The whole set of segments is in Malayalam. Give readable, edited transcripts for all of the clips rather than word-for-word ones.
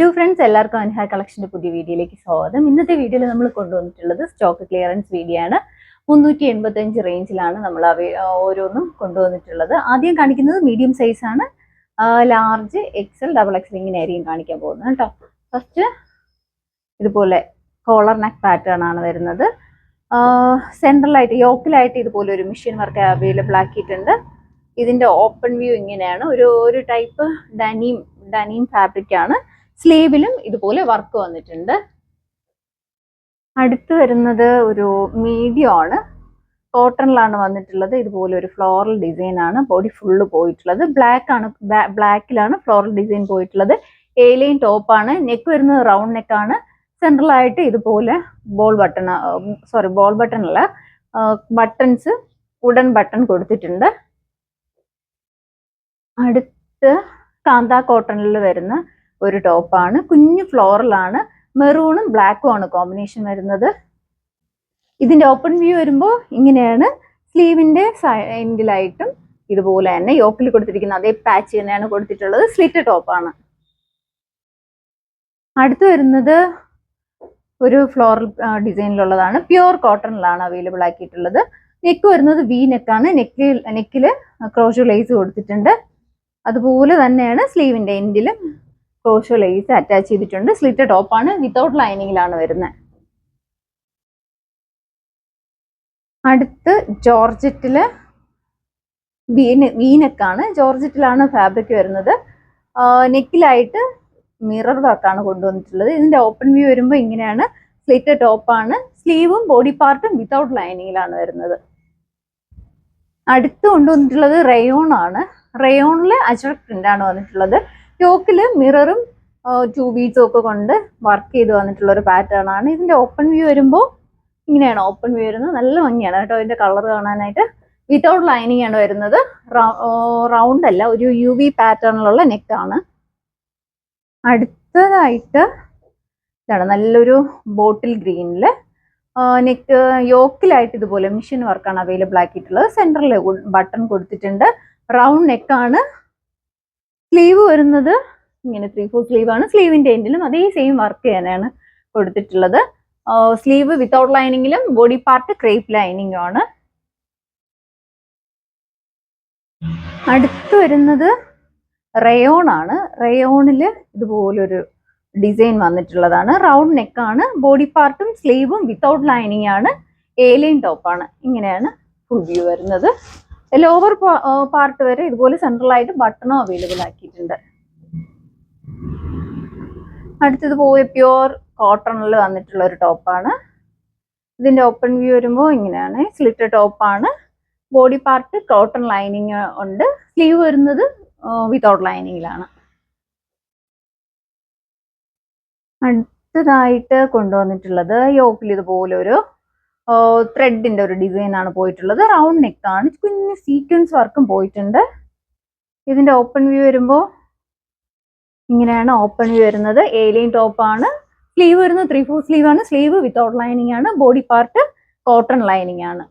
ഹലോ ഫ്രണ്ട്സ്, എല്ലാവർക്കും അൻഹ കളക്ഷൻ്റെ പുതിയ വീഡിയോയിലേക്ക് സ്വാഗതം. ഇന്നത്തെ വീഡിയോയിൽ നമ്മൾ കൊണ്ടുവന്നിട്ടുള്ളത് സ്റ്റോക്ക് ക്ലിയറൻസ് വീഡിയോ ആണ്. 385 റേഞ്ചിലാണ് നമ്മൾ ഓരോന്നും കൊണ്ടുവന്നിട്ടുള്ളത്. ആദ്യം കാണിക്കുന്നത് മീഡിയം സൈസ് ആണ്. ലാർജ്, എക്സൽ, ഡബിൾ എക്സൽ ഇങ്ങനെയായിരിക്കും കാണിക്കാൻ പോകുന്നത് കേട്ടോ. ഫസ്റ്റ് ഇതുപോലെ കോളർ നെക്ക് പാറ്റേൺ ആണ് വരുന്നത്. സെൻട്രലായിട്ട് യോക്കിലായിട്ട് ഇതുപോലെ ഒരു മെഷീൻ വർക്ക് അവൈലബിൾ ആക്കിയിട്ടുണ്ട്. ഇതിൻ്റെ ഓപ്പൺ വ്യൂ ഇങ്ങനെയാണ്. ഒരു ടൈപ്പ് ഡനീം ഫാബ്രിക് ആണ്. സ്ലീവിലും ഇതുപോലെ വർക്ക് വന്നിട്ടുണ്ട്. അടുത്ത് വരുന്നത് ഒരു മീഡിയം ആണ്. കോട്ടണിലാണ് വന്നിട്ടുള്ളത്. ഇതുപോലെ ഒരു ഫ്ലോറൽ ഡിസൈൻ ആണ്. ബോഡി ഫുള്ള് പോയിട്ടുള്ളത് ബ്ലാക്കിലാണ് ഫ്ലോറൽ ഡിസൈൻ പോയിട്ടുള്ളത്. എ-ലൈൻ ടോപ്പാണ്. നെക്ക് വരുന്നത് റൗണ്ട് നെക്കാണ്. സെൻട്രലായിട്ട് ഇതുപോലെ ബോൾ ബട്ടൺ അല്ല, ബട്ടൺസ് വുഡൻ ബട്ടൺ കൊടുത്തിട്ടുണ്ട്. അടുത്ത് കാന്ത കോട്ടണിൽ വരുന്ന ഒരു ടോപ്പാണ്. കുഞ്ഞു ഫ്ലോറലാണ്. മെറൂണും ബ്ലാക്കും ആണ് കോമ്പിനേഷൻ വരുന്നത്. ഇതിന്റെ ഓപ്പൺ വ്യൂ വരുമ്പോൾ ഇങ്ങനെയാണ്. സ്ലീവിന്റെ എൻഡിലായിട്ടും ഇതുപോലെ തന്നെ യോക്കിൽ കൊടുത്തിരിക്കുന്ന അതേ പാച്ച് തന്നെയാണ് കൊടുത്തിട്ടുള്ളത്. സ്ലിറ്റ് ടോപ്പാണ്. അടുത്ത് വരുന്നത് ഒരു ഫ്ലോറൽ ഡിസൈനിലുള്ളതാണ്. പ്യുവർ കോട്ടണിലാണ് അവൈലബിൾ ആക്കിയിട്ടുള്ളത്. നെക്ക് വരുന്നത് വി നെക്കാണ്. നെക്കില് ക്രോഷോ ലേസ് കൊടുത്തിട്ടുണ്ട്. അതുപോലെ തന്നെയാണ് സ്ലീവിന്റെ എൻഡിലും ക്രോഷോ ലേസ് അറ്റാച്ച് ചെയ്തിട്ടുണ്ട്. സ്ലിറ്റ് ടോപ്പാണ്. വിത്തൗട്ട് ലൈനിങ്ങിലാണ് വരുന്നത്. അടുത്ത് ജോർജറ്റില് വീനെക്കാണ്. ജോർജറ്റിലാണ് ഫാബ്രിക് വരുന്നത്. നെക്കിലായിട്ട് മിറർ വർക്കാണ് കൊണ്ടുവന്നിട്ടുള്ളത്. ഇതിന്റെ ഓപ്പൺ വ്യൂ വരുമ്പോൾ ഇങ്ങനെയാണ്. സ്ലിറ്റ് ടോപ്പാണ്. സ്ലീവും ബോഡി പാർട്ടും വിത്തൗട്ട് ലൈനിങ്ങിലാണ് വരുന്നത്. അടുത്ത് കൊണ്ടുവന്നിട്ടുള്ളത് റയോൺ ആണ്. റയോണില് അജ്രക് പ്രിന്റ് ആണ് വന്നിട്ടുള്ളത്. യോക്കില് മിററും 2 ബീഡ്സും ഒക്കെ കൊണ്ട് വർക്ക് ചെയ്ത് വന്നിട്ടുള്ള ഒരു പാറ്റേൺ ആണ്. ഇതിന്റെ ഓപ്പൺ വ്യൂ വരുമ്പോൾ ഇങ്ങനെയാണ് ഓപ്പൺ വ്യൂ വരുന്നത്. നല്ല ഭംഗിയാണ് കേട്ടോ ഇതിന്റെ കളർ കാണാനായിട്ട്. വിത്തൗട്ട് ലൈനിങ് ആണ് വരുന്നത്. റൗണ്ട് അല്ല, ഒരു UV പാറ്റേണിലുള്ള നെക്കാണ്. അടുത്തതായിട്ട് ഇതാണ് നല്ലൊരു ബോട്ടിൽ ഗ്രീനില് നെക്ക് യോക്കിലായിട്ട് ഇതുപോലെ മെഷീൻ വർക്കാണ് അവൈലബിൾ ആക്കിയിട്ടുള്ളത്. സെന്ററിൽ ബട്ടൺ കൊടുത്തിട്ടുണ്ട്. റൗണ്ട് നെക്കാണ്. സ്ലീവ് വരുന്നത് ഇങ്ങനെ 3/4 സ്ലീവ് ആണ്. സ്ലീവിന്റെ എൻഡിലും അതേ സെയിം വർക്ക് തന്നെയാണ് കൊടുത്തിട്ടുള്ളത്. സ്ലീവ് വിത്തൗട്ട് ലൈനിങ്ങിലും ബോഡി പാർട്ട് ക്രേപ്പ് ലൈനിങ്ങും ആണ്. അടുത്ത് വരുന്നത് റയോൺ ആണ്. റയോണില് ഇതുപോലൊരു ഡിസൈൻ വന്നിട്ടുള്ളതാണ്. റൗണ്ട് നെക്കാണ്. ബോഡി പാർട്ടും സ്ലീവും വിത്തൗട്ട് ലൈനിങ് ആണ്. എ-ലൈൻ ടോപ്പാണ്. ഇങ്ങനെയാണ് ഫുൾ വ്യൂ വരുന്നത്. ലോവർ പാർട്ട് വരെ ഇതുപോലെ സെൻട്രലായിട്ട് ബട്ടണും അവൈലബിൾ ആക്കിയിട്ടുണ്ട്. അടുത്തതുപോലെ പ്യുവർ കോട്ടണിൽ വന്നിട്ടുള്ള ഒരു ടോപ്പാണ്. ഇതിന്റെ ഓപ്പൺ വ്യൂ വരുമ്പോൾ ഇങ്ങനെയാണ്. സ്ലിറ്റ് ടോപ്പാണ്. ബോഡി പാർട്ട് കോട്ടൺ ലൈനിങ് ഉണ്ട്. സ്ലീവ് വരുന്നത് വിത്തൗട്ട് ലൈനിങ്ങിലാണ്. അടുത്തതായിട്ട് കൊണ്ടുവന്നിട്ടുള്ളത് യോക്കിൽ ഇതുപോലെ ഒരു ത്രെഡിന്റെ ഒരു ഡിസൈൻ ആണ് പോയിട്ടുള്ളത്. റൗണ്ട് നെക്കാണ്. കുഞ്ഞു സീക്വൻസ് വർക്കും പോയിട്ടുണ്ട്. ഇതിന്റെ ഓപ്പൺ വ്യൂ വരുമ്പോൾ ഇങ്ങനെയാണ് ഓപ്പൺ വ്യൂ വരുന്നത്. എ-ലൈൻ ടോപ്പാണ്. സ്ലീവ് വരുന്നത് 3/4 സ്ലീവ് ആണ്. സ്ലീവ് വിത്തൗട്ട് ലൈനിങ് ആണ്. ബോഡി പാർട്ട് കോട്ടൺ ലൈനിങ് ആണ്.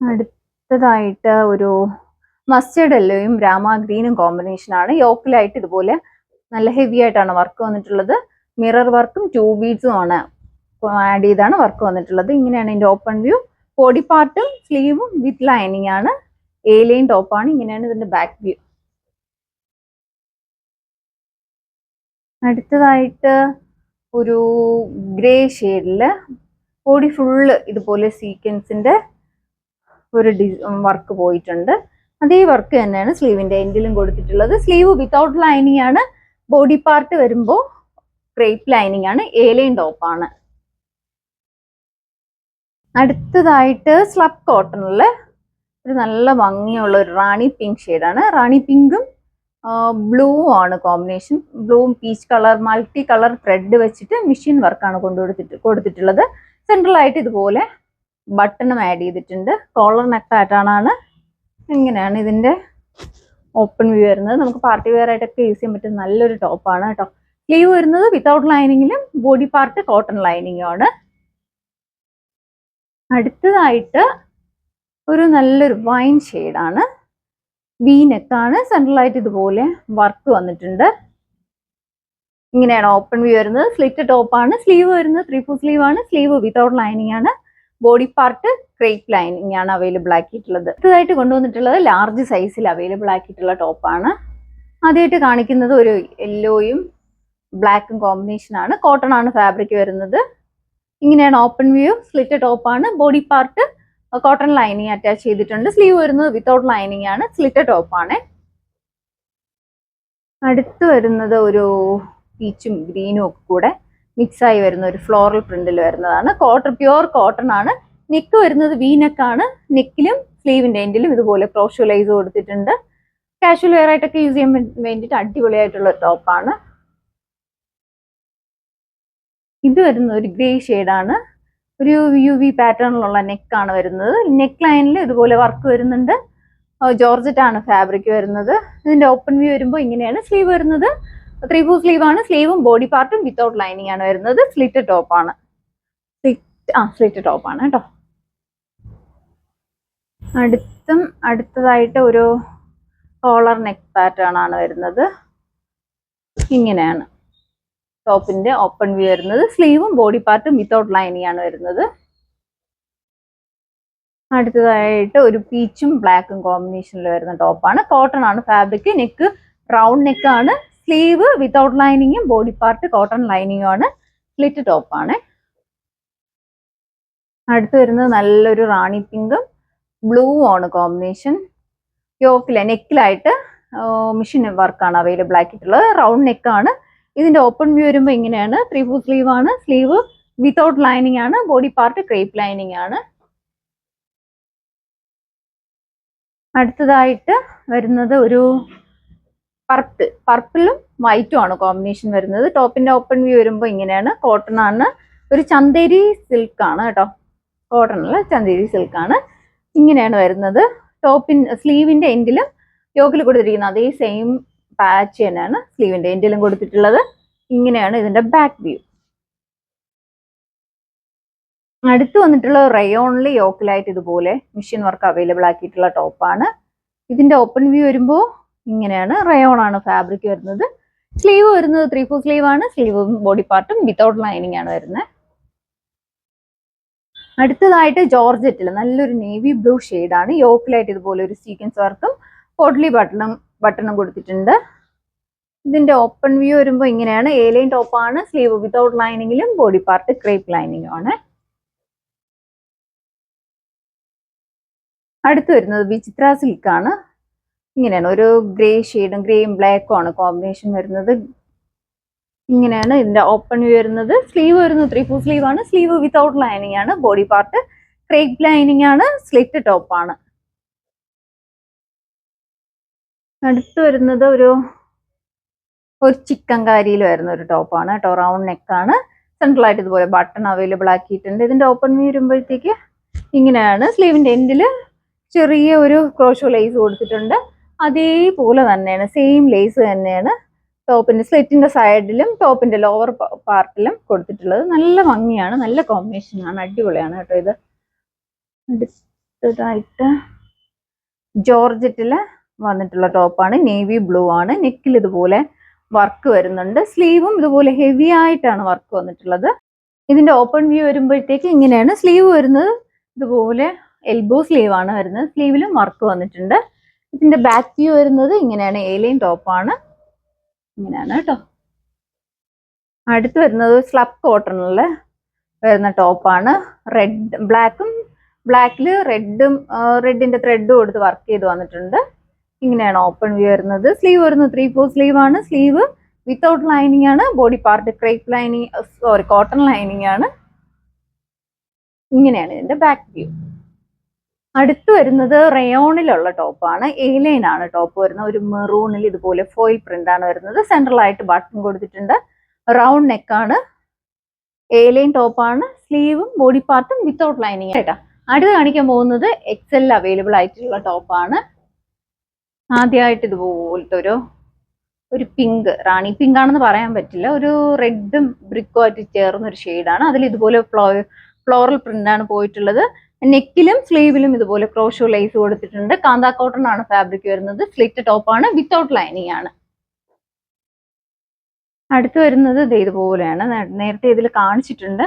അടുത്തതായിട്ട് ഒരു മസ്റ്റേർഡ് യെല്ലോയും രാമ ഗ്രീനും കോമ്പിനേഷൻ ആണ്. യോക്കിലായിട്ട് ഇതുപോലെ നല്ല ഹെവി ആയിട്ടാണ് വർക്ക് വന്നിട്ടുള്ളത്. മിറർ വർക്കും 2 ബീഡ്സും ആണ് ആഡ് ചെയ്താണ് വർക്ക് വന്നിട്ടുള്ളത്. ഇങ്ങനെയാണ് ഇതിന്റെ ഓപ്പൺ വ്യൂ. ബോഡി പാർട്ടും സ്ലീവും വിത്ത് ലൈനിങ് ആണ്. എ-ലൈൻ ടോപ്പാണ്. ഇങ്ങനെയാണ് ഇതിന്റെ ബാക്ക് വ്യൂ. അടുത്തതായിട്ട് ഒരു ഗ്രേ ഷെയ്ഡില് ബോഡി ഫുള്ള് ഇതുപോലെ സീക്വൻസിന്റെ ഒരു വർക്ക് പോയിട്ടുണ്ട്. അതേ വർക്ക് തന്നെയാണ് സ്ലീവിന്റെ എൻഡിലും കൊടുത്തിട്ടുള്ളത്. സ്ലീവ് വിത്തൗട്ട് ലൈനിങ് ആണ്. ബോഡി പാർട്ട് വരുമ്പോൾ ക്രേപ്പ് ലൈനിങ് ആണ്. എ-ലൈൻ ടോപ്പാണ്. അടുത്തതായിട്ട് സ്ലബ് കോട്ടണില് ഒരു നല്ല ഭംഗിയുള്ള ഒരു റാണി പിങ്ക് ഷെയ്ഡാണ്. റാണി പിങ്കും ബ്ലൂ ആണ് കോമ്പിനേഷൻ. ബ്ലൂവും peach colour multi colour thread വെച്ചിട്ട് മെഷീൻ വർക്കാണ് കൊടുത്തിട്ടുള്ളത്. സെൻട്രലായിട്ട് ഇതുപോലെ ബട്ടണും ആഡ് ചെയ്തിട്ടുണ്ട്. കോളർ നെക്ക് പാറ്റേൺ ആണ്. ഇങ്ങനെയാണ് ഇതിന്റെ ഓപ്പൺ വ്യൂ വരുന്നത്. നമുക്ക് പാർട്ടി വെയർ ആയിട്ടൊക്കെ യൂസ് ചെയ്യാൻ പറ്റുന്ന നല്ലൊരു ടോപ്പാണ് കേട്ടോ. സ്ലീവ് വരുന്നത് വിത്തൗട്ട് ലൈനിങ്ങിലും ബോഡി പാർട്ട് കോട്ടൺ ലൈനിങ്ങും ആണ്. അടുത്തതായിട്ട് ഒരു നല്ലൊരു വൈൻ ഷെയ്ഡാണ്. വി നെക്കാണ്, സെൻട്രലായിട്ട് ഇതുപോലെ വർക്ക് വന്നിട്ടുണ്ട്. ഇങ്ങനെയാണ് ഓപ്പൺ വ്യൂ വരുന്നത്. സ്ലിറ്റ് ടോപ്പാണ്. സ്ലീവ് വരുന്നത് 3/4 സ്ലീവ് ആണ്. സ്ലീവ് വിതൗട്ട് ലൈനിങ് ആണ്. ബോഡി പാർട്ട് ക്രേപ്പ് ലൈനിങ് ആണ് അവൈലബിൾ ആക്കിയിട്ടുള്ളത്. അടുത്തതായിട്ട് കൊണ്ടുവന്നിട്ടുള്ളത് ലാർജ് സൈസിൽ അവൈലബിൾ ആക്കിയിട്ടുള്ള ടോപ്പാണ്. ആദ്യമായിട്ട് കാണിക്കുന്നത് ഒരു യെല്ലോയും ബ്ലാക്കും കോമ്പിനേഷൻ ആണ്. കോട്ടൺ ആണ് ഫാബ്രിക് വരുന്നത്. ഇങ്ങനെയാണ് ഓപ്പൺ വ്യൂ. സ്ലിറ്റ് ടോപ്പാണ്. Body part cotton lining attach ചെയ്തിട്ടുണ്ട്. സ്ലീവ് വരുന്നത് വിതൗട്ട് ലൈനിങ് ആണ്. സ്ലിറ്റ് ടോപ്പാണ്. അടുത്ത് വരുന്നത് ഒരു പീച്ചും ഗ്രീനും ഒക്കെ കൂടെ മിക്സ് ആയി വരുന്ന ഒരു ഫ്ലോറൽ പ്രിന്റിൽ വരുന്നതാണ്. കോട്ടൺ, പ്യുവർ കോട്ടൺ ആണ്. നെക്ക് വരുന്നത് വി നെക്കാണ്. നെക്കിലും സ്ലീവിന്റെ എൻഡിലും ഇതുപോലെ ക്രോഷോ ലൈസ് കൊടുത്തിട്ടുണ്ട്. കാഷ്വൽ വെയർ ആയിട്ടൊക്കെ യൂസ് ചെയ്യാൻ വേണ്ടിയിട്ട് അടിപൊളിയായിട്ടുള്ള ടോപ്പാണ്. ഇത് വരുന്നത് ഒരു ഗ്രേ ഷെയ്ഡാണ്. ഒരു UV പാറ്റേണിലുള്ള നെക്കാണ് വരുന്നത്. നെക്ക് ലൈനിൽ ഇതുപോലെ വർക്ക് വരുന്നുണ്ട്. ജോർജറ്റ് ആണ് ഫാബ്രിക് വരുന്നത്. ഇതിന്റെ ഓപ്പൺ വ്യൂ വരുമ്പോൾ ഇങ്ങനെയാണ്. സ്ലീവ് വരുന്നത് 3/4 സ്ലീവ് ആണ്. സ്ലീവും ബോഡി പാർട്ടും വിത്തൗട്ട് ലൈനിങ് ആണ് വരുന്നത്. സ്ലിറ്റ് ടോപ്പാണ്. സ്ലിറ്റ് ടോപ്പാണ് കേട്ടോ. അടുത്തതായിട്ട് ഒരു കോളർ നെക്ക് പാറ്റേൺ ആണ് വരുന്നത്. ഇങ്ങനെയാണ് ടോപ്പിന്റെ ഓപ്പൺ വ്യൂ വരുന്നത്. സ്ലീവും ബോഡി പാർട്ടും വിത്തൗട്ട് ലൈനിങ് ആണ് വരുന്നത്. അടുത്തതായിട്ട് ഒരു പീച്ചും ബ്ലാക്കും കോമ്പിനേഷനിൽ വരുന്ന ടോപ്പാണ്. കോട്ടൺ ആണ് ഫാബ്രിക്. നെക്ക് റൗണ്ട് നെക്കാണ്. സ്ലീവ് വിത്തൗട്ട് ലൈനിങ്ങും ബോഡി പാർട്ട് കോട്ടൺ ലൈനിങ്ങും ആണ്. സ്ലിറ്റ് ടോപ്പാണ്. അടുത്ത് വരുന്നത് നല്ലൊരു റാണി പിങ്കും ബ്ലൂ ആണ് കോമ്പിനേഷൻ. യോക്കിലെ നെക്കിലായിട്ട് മെഷീൻ വർക്കാണ് അവൈലബിൾ ആക്കിയിട്ടുള്ളത്. റൗണ്ട് നെക്കാണ്. ഇതിന്റെ ഓപ്പൺ വ്യൂ വരുമ്പോൾ ഇങ്ങനെയാണ്. 3/4 സ്ലീവ് ആണ്. സ്ലീവ് വിത്തൗട്ട് ലൈനിങ് ആണ്. ബോഡി പാർട്ട് ക്രേപ്പ് ലൈനിങ് ആണ്. അടുത്തതായിട്ട് വരുന്നത് ഒരു പർപ്പിളും വൈറ്റും ആണ് കോമ്പിനേഷൻ വരുന്നത്. ടോപ്പിന്റെ ഓപ്പൺ വ്യൂ വരുമ്പോൾ ഇങ്ങനെയാണ്. കോട്ടൺ ആണ്. ഒരു ചന്തേരി സിൽക്ക് ആണ് കേട്ടോ. കോട്ടൺ അല്ല, ചന്തേരി സിൽക്ക് ആണ്. ഇങ്ങനെയാണ് വരുന്നത്. സ്ലീവിന്റെ എൻഡിലും യോക്കിൽ കൊടുത്തിരിക്കുന്ന അതേ സെയിം പാച്ച് തന്നെയാണ് സ്ലീവിന്റെ എൻഡിലും കൊടുത്തിട്ടുള്ളത്. ഇങ്ങനെയാണ് ഇതിന്റെ ബാക്ക് വ്യൂ. അടുത്ത് വന്നിട്ടുള്ള റയോണിൽ യോക്കിലായിട്ട് ഇതുപോലെ മെഷീൻ വർക്ക് അവൈലബിൾ ആക്കിയിട്ടുള്ള ടോപ്പാണ്. ഇതിന്റെ ഓപ്പൺ വ്യൂ വരുമ്പോൾ ഇങ്ങനെയാണ്. റയോൺ ആണ് ഫാബ്രിക് വരുന്നത്. സ്ലീവ് വരുന്നത് 3/4 സ്ലീവ് ആണ്. സ്ലീവും ബോഡി പാർട്ടും വിത്തൗട്ട് ലൈനിങ് ആണ് വരുന്നത്. അടുത്തതായിട്ട് ജോർജറ്റിൽ നല്ലൊരു നേവി ബ്ലൂ ആണ്. യോക്കിലായിട്ട് ഇതുപോലെ ഒരു സീക്വൻസ് വർക്കും പോട്ട്ലി ബട്ടണും കൊടുത്തിട്ടുണ്ട്. ഇതിന്റെ ഓപ്പൺ വ്യൂ വരുമ്പോൾ ഇങ്ങനെയാണ്. ലൈൻ ടോപ്പാണ്. സ്ലീവ് വിത്തൗട്ട് ലൈനിങ്ങിലും ബോഡി പാർട്ട് ക്രേപ്പ് ലൈനിങ്ങും ആണ്. അടുത്ത് വരുന്നത് വിചിത്ര സിൽക്ക് ആണ്. ഇങ്ങനെയാണ്. ഒരു ഗ്രേ ഷെയ്ഡും ഗ്രേയും ബ്ലാക്കും ആണ് കോമ്പിനേഷൻ വരുന്നത്. ഇങ്ങനെയാണ് ഇതിന്റെ ഓപ്പൺ വ്യൂ വരുന്നത്. സ്ലീവ് വരുന്നത് 3/4 സ്ലീവ് ആണ്. സ്ലീവ് വിത്തൗട്ട് ലൈനിങ് ആണ്. ബോഡി പാർട്ട് ക്രേപ്പ് ലൈനിങ് ആണ്. സ്ലിറ്റ് ടോപ്പാണ്. അടുത്ത് വരുന്നത് ഒരു ചിക്കൻ കാരിയിൽ വരുന്ന ഒരു ടോപ്പാണ് കേട്ടോ. റൗണ്ട് നെക്കാണ്. സെൻട്രലായിട്ട് ഇതുപോലെ ബട്ടൺ അവൈലബിൾ ആക്കിയിട്ടുണ്ട്. ഇതിന്റെ ഓപ്പൺ വ്യൂ വരുമ്പോഴത്തേക്ക് ഇങ്ങനെയാണ്. സ്ലീവിന്റെ എൻഡിൽ ചെറിയ ഒരു ക്രോഷോ ലേസ് കൊടുത്തിട്ടുണ്ട്. അതേപോലെ തന്നെയാണ്, സെയിം ലേസ് തന്നെയാണ് ടോപ്പിന്റെ സ്ലിറ്റിന്റെ സൈഡിലും ടോപ്പിന്റെ ലോവർ പാർട്ടിലും കൊടുത്തിട്ടുള്ളത്. നല്ല ഭംഗിയാണ്. നല്ല കോമ്പിനേഷൻ ആണ്. അടിപൊളിയാണ് കേട്ടോ ഇത്. അടുത്തതായിട്ട് ജോർജറ്റില് വന്നിട്ടുള്ള ടോപ്പാണ്. നേവി ബ്ലൂ ആണ്. നെക്കിൽ ഇതുപോലെ വർക്ക് വരുന്നുണ്ട്. സ്ലീവും ഇതുപോലെ ഹെവി ആയിട്ടാണ് വർക്ക് വന്നിട്ടുള്ളത്. ഇതിന്റെ ഓപ്പൺ വ്യൂ വരുമ്പോഴത്തേക്ക് ഇങ്ങനെയാണ്. സ്ലീവ് വരുന്നത് ഇതുപോലെ എൽബോ സ്ലീവ് ആണ് വരുന്നത്. സ്ലീവിലും വർക്ക് വന്നിട്ടുണ്ട്. ഇതിന്റെ ബാക്ക് വ്യൂ വരുന്നത് ഇങ്ങനെയാണ്. ലൈൻ ടോപ്പാണ്. ഇങ്ങനെയാണ് കേട്ടോ. അടുത്ത് വരുന്നത് സ്ലബ് കോട്ടണില് വരുന്ന ടോപ്പാണ്. ബ്ലാക്കില് റെഡിന്റെ ത്രെഡ് കൊടുത്ത് വർക്ക് ചെയ്ത് വന്നിട്ടുണ്ട്. ഇങ്ങനെയാണ് ഓപ്പൺ വ്യൂ വരുന്നത്. സ്ലീവ് വരുന്നത് 3/4 സ്ലീവ് ആണ്. സ്ലീവ് വിത്തൗട്ട് ലൈനിങ് ആണ്. Body part crepe lining cotton lining ആണ്. ഇങ്ങനെയാണ് ഇതിന്റെ ബാക്ക് വ്യൂ. അടുത്ത് വരുന്നത് റയോണിലുള്ള ടോപ്പാണ്. ലൈൻ ആണ് ടോപ്പ് വരുന്നത്. ഒരു മെറൂണിൽ ഇതുപോലെ ഫോയിൽ പ്രിന്റ് ആണ് വരുന്നത്. സെൻട്രലായിട്ട് ബട്ടൺ കൊടുത്തിട്ടുണ്ട്. റൗണ്ട് നെക്കാണ്. ലൈൻ ടോപ്പാണ്. സ്ലീവും ബോഡി പാർട്ടും വിത്തൗട്ട് ലൈനിങ് ആയിട്ടാ. അടുത്ത് കാണിക്കാൻ പോകുന്നത് XL അവൈലബിൾ ആയിട്ടുള്ള ടോപ്പാണ്. ആദ്യമായിട്ട് ഇതുപോലത്തെ ഒരു പിങ്ക്, റാണി പിങ്ക് ആണെന്ന് പറയാൻ പറ്റില്ല, ഒരു റെഡും ബ്രിക്കും ആയിട്ട് ചേർന്ന ഒരു ഷെയ്ഡാണ്. അതിൽ ഇതുപോലെ ഫ്ലോറൽ പ്രിന്റ് ആണ് പോയിട്ടുള്ളത്. നെക്കിലും സ്ലീവിലും ഇതുപോലെ ക്രോഷോ ലേസ് കൊടുത്തിട്ടുണ്ട്. കാന്താ കോട്ടൺ ആണ് ഫാബ്രിക് വരുന്നത്. സ്ലിറ്റ് ടോപ്പ് ആണ്, വിത്തൗട്ട് ലൈനിങ് ആണ്. അടുത്ത് വരുന്നത് ഇതുപോലെയാണ്. നേരത്തെ ഇതിൽ കാണിച്ചിട്ടുണ്ട്.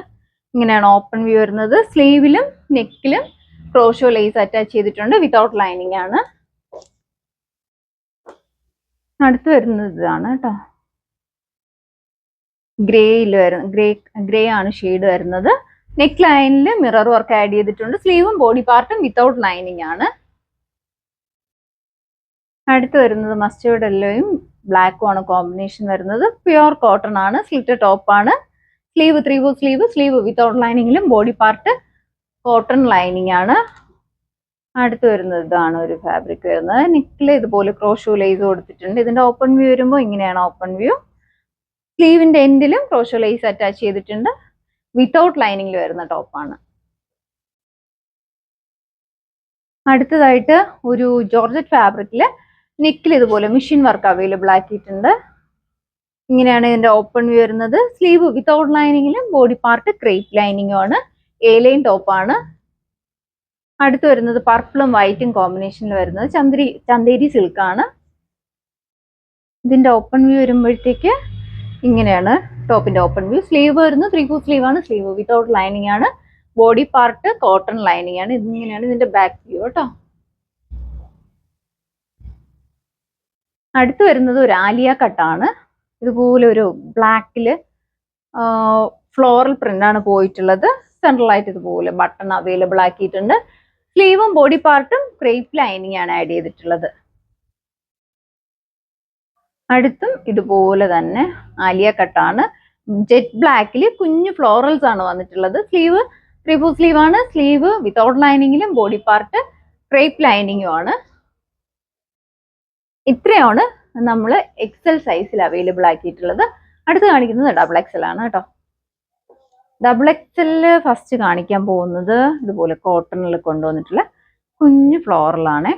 ഇങ്ങനെയാണ് ഓപ്പൺ വ്യൂ വരുന്നത്. സ്ലീവിലും നെക്കിലും ക്രോഷോ ലേസ് അറ്റാച്ച് ചെയ്തിട്ടുണ്ട്. വിത്തൗട്ട് ലൈനിങ് ആണ്. അടുത്ത് വരുന്നത് ഇതാണ് കേട്ടോ. ഗ്രേ ആണ് ഷെയ്ഡ് വരുന്നത്. നെക്ക് ലൈനിൽ മിറർ വർക്ക് ആഡ് ചെയ്തിട്ടുണ്ട്. സ്ലീവും ബോഡി പാർട്ടും വിത്തൗട്ട് ലൈനിങ് ആണ്. അടുത്ത് വരുന്നത് മസ്റ്റേർഡ് യെല്ലോയും ബ്ലാക്കും ആണ് കോമ്പിനേഷൻ വരുന്നത്. പ്യുവർ കോട്ടൺ ആണ്. സ്ലിറ്റ് ടോപ്പ് ആണ്. Sleeve 3/4 sleeve. സ്ലീവ് വിത്തൗട്ട് ലൈനിങ്ങിലും ബോഡി പാർട്ട് കോട്ടൺ ലൈനിങ് ആണ്. അടുത്ത് വരുന്നത് ഇതാണ് ഒരു ഫാബ്രിക് വരുന്നത്. നെക്കിൽ ഇതുപോലെ ക്രോഷോ ലേസ് കൊടുത്തിട്ടുണ്ട്. ഇതിന്റെ ഓപ്പൺ വ്യൂ വരുമ്പോൾ ഇങ്ങനെയാണ് ഓപ്പൺ വ്യൂ. സ്ലീവിന്റെ എൻഡിലും ക്രോഷോ ലേസ് അറ്റാച്ച് ചെയ്തിട്ടുണ്ട്. വിത്തൗട്ട് ലൈനിങ്ങിൽ വരുന്ന ടോപ്പാണ്. അടുത്തതായിട്ട് ഒരു ജോർജറ്റ് ഫാബ്രിക്കില് നെക്കിൽ ഇതുപോലെ മെഷീൻ വർക്ക് അവൈലബിൾ ആക്കിയിട്ടുണ്ട്. ഇങ്ങനെയാണ് ഇതിന്റെ ഓപ്പൺ വ്യൂ വരുന്നത്. സ്ലീവ് വിത്തൗട്ട് ലൈനിങ്ങിലും ബോഡി പാർട്ട് ക്രേപ്പ് ലൈനിങ്ങും ആണ്. എ ലൈൻ ടോപ്പാണ്. അടുത്ത് വരുന്നത് പർപ്പിളും വൈറ്റും കോമ്പിനേഷനിൽ വരുന്നത് ചന്തേരി സിൽക്ക് ആണ്. ഇതിന്റെ ഓപ്പൺ വ്യൂ വരുമ്പോഴത്തേക്ക് ഇങ്ങനെയാണ് ടോപ്പിന്റെ ഓപ്പൺ വ്യൂ. സ്ലീവ് വരുന്നത് 3/4 സ്ലീവ് ആണ്. സ്ലീവ് വിത്തൗട്ട് ലൈനിങ് ആണ്. ബോഡി പാർട്ട് കോട്ടൺ ലൈനിങ് ആണ്. ഇതിങ്ങനെയാണ് ഇതിന്റെ ബാക്ക് വ്യൂ കേട്ടോ. അടുത്ത് വരുന്നത് ഒരു ആലിയ കട്ടാണ്. ഇതുപോലെ ഒരു ബ്ലാക്കില് ഫ്ലോറൽ പ്രിന്റ് ആണ് പോയിട്ടുള്ളത്. സെൻട്രലായിട്ട് ഇതുപോലെ ബട്ടൺ അവൈലബിൾ ആക്കിയിട്ടുണ്ട്. സ്ലീവും ബോഡി പാർട്ടും ക്രേപ്പ് ലൈനിങ് ആണ് ആഡ് ചെയ്തിട്ടുള്ളത്. അടുത്തും ഇതുപോലെ തന്നെ ആലിയ കട്ടാണ്. ജെറ്റ് ബ്ലാക്കിൽ കുഞ്ഞു ഫ്ലോറൽസ് ആണ് വന്നിട്ടുള്ളത്. സ്ലീവ് 3/4 സ്ലീവ് ആണ്. സ്ലീവ് വിത്തൗട്ട് ലൈനിങ്ങിലും ബോഡി പാർട്ട് ക്രേപ്പ് ലൈനിങ്ങും ആണ്. ഇത്രയാണ് നമ്മൾ എക്സൽ സൈസിൽ അവൈലബിൾ ആക്കിയിട്ടുള്ളത്. അടുത്ത് കാണിക്കുന്നത് ഡബിൾ എക്സൽ ആണ് കേട്ടോ. ഡബിൾ എക്സലില് ഫസ്റ്റ് കാണിക്കാൻ പോകുന്നത് ഇതുപോലെ കോട്ടണിൽ കൊണ്ടുവന്നിട്ടുള്ള കുഞ്ഞു ഫ്ലോറലാണ്.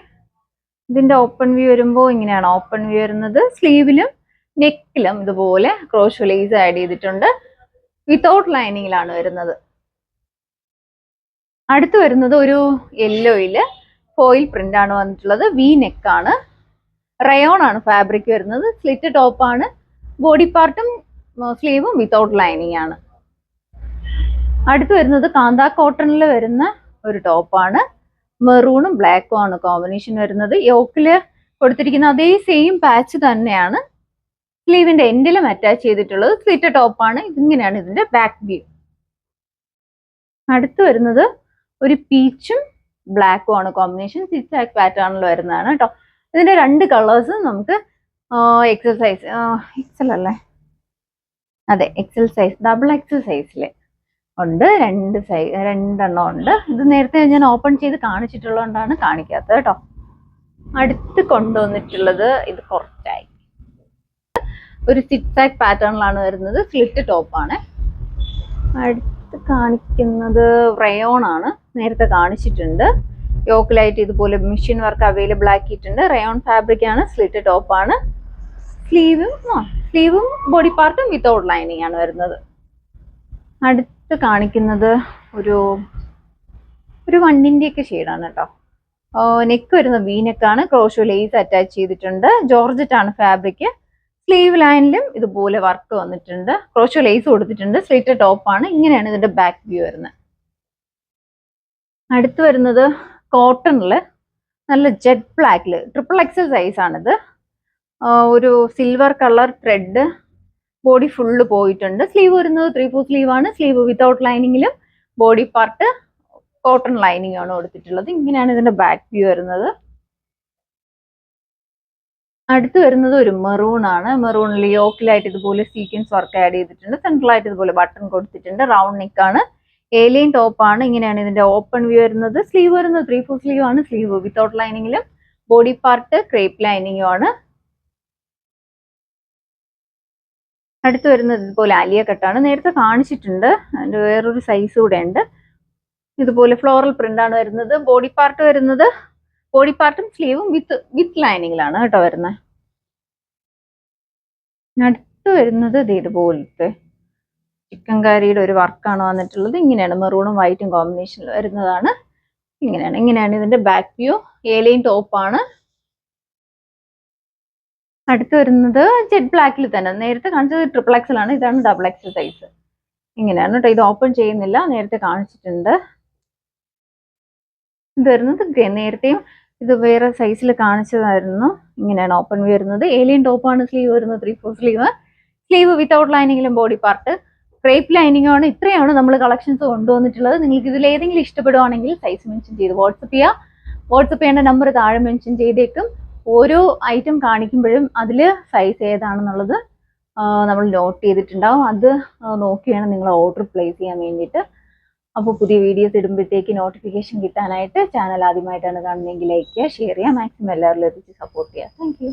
ഇതിന്റെ ഓപ്പൺ വ്യൂ വരുമ്പോൾ ഇങ്ങനെയാണ് ഓപ്പൺ വ്യൂ വരുന്നത്. സ്ലീവിലും നെക്കിലും ഇതുപോലെ ക്രോഷോ ലേസ് ആഡ് ചെയ്തിട്ടുണ്ട്. വിത്തൗട്ട് ലൈനിങ്ങിലാണ് വരുന്നത്. അടുത്ത് വരുന്നത് ഒരു യെല്ലോയില് ഫോയിൽ പ്രിന്റ് ആണ് വന്നിട്ടുള്ളത്. വി നെക്ക് ആണ്. റയോൺ ആണ് ഫാബ്രിക് വരുന്നത്. സ്ലിറ്റ് ടോപ്പ് ആണ്. ബോഡി പാർട്ടും സ്ലീവും വിത്തൗട്ട് ലൈനിങ് ആണ്. അടുത്ത് വരുന്നത് കാന്താ കോട്ടണിൽ വരുന്ന ഒരു ടോപ്പാണ്. മെറൂണും ബ്ലാക്കും ആണ് കോമ്പിനേഷൻ വരുന്നത്. യോക്കില് കൊടുത്തിരിക്കുന്ന അതേ സെയിം പാച്ച് തന്നെയാണ് സ്ലീവിന്റെ എൻഡിലും അറ്റാച്ച് ചെയ്തിട്ടുള്ളത്. സ്ലിറ്റ് ടോപ്പാണ്. ഇതിങ്ങനെയാണ് ഇതിന്റെ ബാക്ക് വ്യൂ. അടുത്ത് വരുന്നത് ഒരു പീച്ചും ബ്ലാക്കും ആണ് കോമ്പിനേഷൻ. സിക്സാക് പാറ്റേണിൽ വരുന്നതാണ് കേട്ടോ. ഇതിന്റെ രണ്ട് കളേഴ്സ് നമുക്ക് എക്സൽ സൈസ് എക്സൽ അല്ലേ, അതെ എക്സൽ സൈസ്, ഡബിൾ എക്സൽ സൈസിൽ ഉണ്ട്. രണ്ടെണ്ണം ഉണ്ട്. ഇത് നേരത്തെ ഞാൻ ഓപ്പൺ ചെയ്ത് കാണിച്ചിട്ടുള്ളതുകൊണ്ടാണ് കാണിക്കാത്തത് കേട്ടോ. അടുത്ത് കൊണ്ടുവന്നിട്ടുള്ളത് ഇത് കുറച്ചായി ഒരു സിക്സാക് പാറ്റേണിലാണ് വരുന്നത്. സ്ലിറ്റ് ടോപ്പാണ്. അടുത്ത് കാണിക്കുന്നത് റയോൺ ആണ്. നേരത്തെ കാണിച്ചിട്ടുണ്ട്. യോക്കിലായിട്ട് ഇതുപോലെ മെഷീൻ വർക്ക് അവൈലബിൾ ആക്കിയിട്ടുണ്ട്. റയോൺ ഫാബ്രിക് ആണ്. സ്ലിറ്റ് ടോപ്പാണ്. സ്ലീവും ബോഡി പാർട്ടും വിത്തൗട്ട് ലൈനിങ് ആണ് വരുന്നത്. അടുത്ത് കാണിക്കുന്നത് ഒരു വണ്ണിന്റെ ഒക്കെ ഷെയ്ഡാണ് കേട്ടോ. നെക്ക് വരുന്നത് വി നെക്കാണ്. ക്രോഷോ ലേസ് അറ്റാച്ച് ചെയ്തിട്ടുണ്ട്. ജോർജറ്റ് ആണ് ഫാബ്രിക്. സ്ലീവ് ലൈനിലും ഇതുപോലെ വർക്ക് വന്നിട്ടുണ്ട്. ക്രോഷോ ലേസ് കൊടുത്തിട്ടുണ്ട്. സ്ലിറ്റ് ടോപ്പാണ്. ഇങ്ങനെയാണ് ഇതിന്റെ ബാക്ക് വ്യൂ വരുന്നത്. അടുത്ത് വരുന്നത് കോട്ടണില് നല്ല ജെറ്റ് ബ്ലാക്കില് ട്രിപ്പിൾ എക്സൽ സൈസ് ആണിത്. ഒരു silver colour thread body full പോയിട്ടുണ്ട്. സ്ലീവ് വരുന്നത് 3/4 സ്ലീവ് ആണ്. സ്ലീവ് വിത്തൗട്ട് ലൈനിങ്ങിലും ബോഡി പാർട്ട് കോട്ടൺ ലൈനിങ് ആണ് കൊടുത്തിട്ടുള്ളത്. ഇങ്ങനെയാണ് ഇതിന്റെ ബാക്ക് വ്യൂ വരുന്നത്. അടുത്ത് വരുന്നത് ഒരു മെറൂൺ ആണ്. മെറൂണിൽ യോക്കിലായിട്ട് ഇതുപോലെ സീക്വൻസ് വർക്ക് ആഡ് ചെയ്തിട്ടുണ്ട്. സെൻട്രലായിട്ട് ഇതുപോലെ ബട്ടൺ കൊടുത്തിട്ടുണ്ട്. റൗണ്ട് നെക്ക് ആണ്. ഏലിയൻ ടോപ്പ് ആണ്. ഇങ്ങനെയാണ് ഇതിന്റെ ഓപ്പൺ വ്യൂ വരുന്നത്. സ്ലീവ് വരുന്നത് 3/4 സ്ലീവ് ആണ്. സ്ലീവ് വിത്തൗട്ട് ലൈനിങ്ങിലും ബോഡി പാർട്ട് ക്രേപ്പ് ലൈനിങ്ങും ആണ്. അടുത്ത് വരുന്നത് ഇതുപോലെ ആലിയ കട്ടാണ്. നേരത്തെ കാണിച്ചിട്ടുണ്ട്. അതിന്റെ വേറൊരു സൈസ് കൂടെ ഉണ്ട്. ഇതുപോലെ ഫ്ലോറൽ പ്രിന്റ് ആണ് വരുന്നത്. ബോഡി പാർട്ടും സ്ലീവും വിത്ത് ലൈനിങ്ങിലാണ് കേട്ടോ വരുന്നത്. അടുത്ത് വരുന്നത് ഇതുപോലത്തെ ചിക്കൻ കറിയുടെ ഒരു വർക്കാണ് വന്നിട്ടുള്ളത്. ഇങ്ങനെയാണ് മെറൂണും വൈറ്റും കോമ്പിനേഷനിൽ വരുന്നതാണ്. ഇങ്ങനെയാണ് ഇതിന്റെ ബാക്ക് വ്യൂ. ഏലൈൻ ടോപ്പാണ്. അടുത്ത് വരുന്നത് ജെറ്റ് ബ്ലാക്കിൽ തന്നെ. നേരത്തെ കാണിച്ചത് ട്രിപ്പിൾ എക്സൽ ആണ്, ഇതാണ് ഡബിൾ എക്സൽ സൈസ്. ഇങ്ങനെയാണ് കേട്ടോ. ഇത് ഓപ്പൺ ചെയ്യുന്നില്ല, നേരത്തെ കാണിച്ചിട്ടുണ്ട്. ഇത് വരുന്നത് ഗ്രേ. നേരത്തെയും ഇത് വേറെ സൈസിൽ കാണിച്ചതായിരുന്നു. ഇങ്ങനെയാണ് ഓപ്പൺ വരുന്നത്. ഏലിയൻ ടോപ്പാണ്. സ്ലീവ് വരുന്നത് 3/4 സ്ലീവ്. സ്ലീവ് വിത്തൗട്ട് ലൈനിങ്ങിലും ബോഡി പാർട്ട്. ക്രേപ്പ് ലൈനിങ് ആണ്. ഇത്രയാണ് നമ്മൾ കളക്ഷൻസ് കൊണ്ടുവന്നിട്ടുള്ളത്. നിങ്ങൾക്ക് ഇതിൽ ഏതെങ്കിലും ഇഷ്ടപ്പെടുവാണെങ്കിൽ സൈസ് മെൻഷൻ ചെയ്ത് വാട്സപ്പ് ചെയ്യുക. വാട്സപ്പ് ചെയ്യേണ്ട നമ്പർ താഴെ മെൻഷൻ ചെയ്തേക്കും. ഓരോ ഐറ്റം കാണിക്കുമ്പോഴും അതിൽ സൈസ് ഏതാണെന്നുള്ളത് നമ്മൾ നോട്ട് ചെയ്തിട്ടുണ്ടാവും. അത് നോക്കിയാണ് നിങ്ങൾ ഓർഡർ പ്ലേസ് ചെയ്യാൻ വേണ്ടിയിട്ട്. അപ്പോൾ പുതിയ വീഡിയോസ് ഇടുമ്പോഴത്തേക്ക് നോട്ടിഫിക്കേഷൻ കിട്ടാനായിട്ട് ചാനൽ ആദ്യമായിട്ടാണ് കാണുന്നതെങ്കിൽ ലൈക്ക് ചെയ്യുക, ഷെയർ ചെയ്യുക, മാക്സിമം എല്ലാവരിലും എത്തിച്ച് സപ്പോർട്ട് ചെയ്യുക. Thank you.